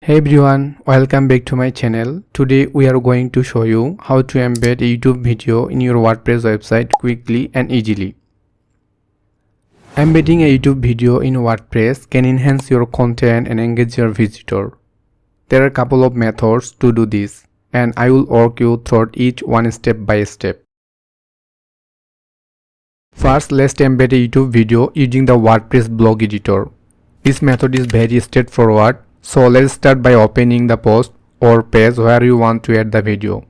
Hey everyone, welcome back to my channel. Today we are going to show you how to embed a YouTube video in your WordPress website quickly and easily. Embedding a YouTube video in WordPress can enhance your content and engage your visitor. There are a couple of methods to do this, and I will walk you through each one step by step. First, let's embed a YouTube video using the WordPress blog editor. This method is very straightforward. So let's start by opening the post or page where you want to add the video.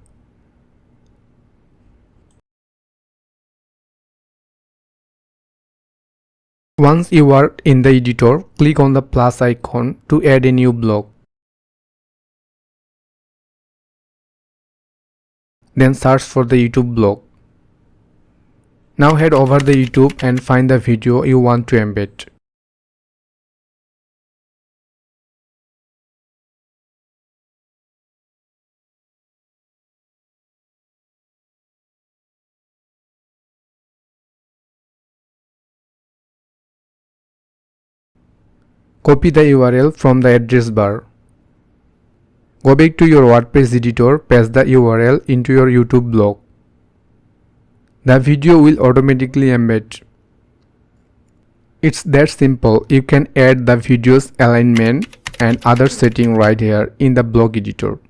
Once you are in the editor, click on the plus icon to add a new block. Then search for the YouTube block. Now head over the YouTube and find the video you want to embed. Copy the URL from the address bar. Go back to your WordPress editor, paste the URL into your YouTube blog. The video will automatically embed. It's that simple. You can add the video's alignment and other setting right here in the blog editor.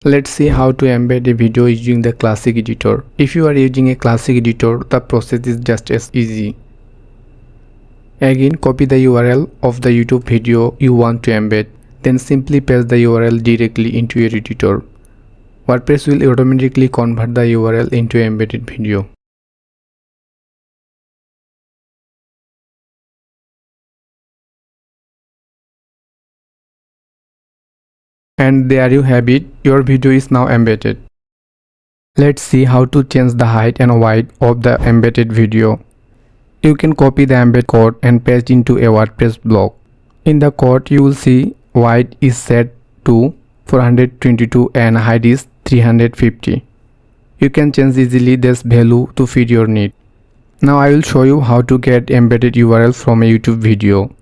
Let's see how to embed a video using the classic editor. If you are using a classic editor, the process is just as easy. Again, copy the URL of the YouTube video you want to embed, then simply paste the URL directly into your editor. WordPress will automatically convert the URL into an embedded video. And there you have it, your video is now embedded. Let's see how to change the height and width of the embedded video. You can copy the embed code and paste into a WordPress blog. In the code you will see width is set to 422 and height is 350. You can change easily this value to fit your need. Now I will show you how to get embedded URL from a YouTube video.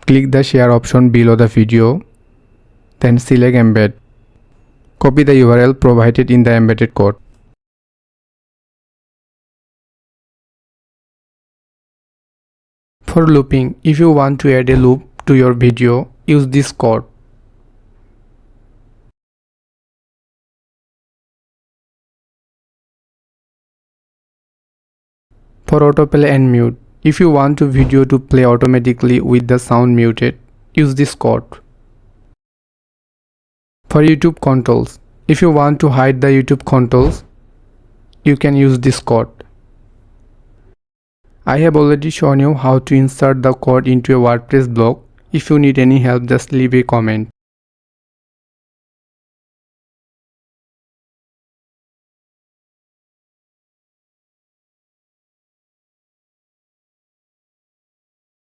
Click the share option below the video. Then select embed. Copy the URL provided in the embedded code. For looping, if you want to add a loop to your video, use this code. For autoplay and mute, if you want your video to play automatically with the sound muted, use this code. For YouTube controls, if you want to hide the YouTube controls, you can use this code. I have already shown you how to insert the code into a WordPress blog. If you need any help, just leave a comment.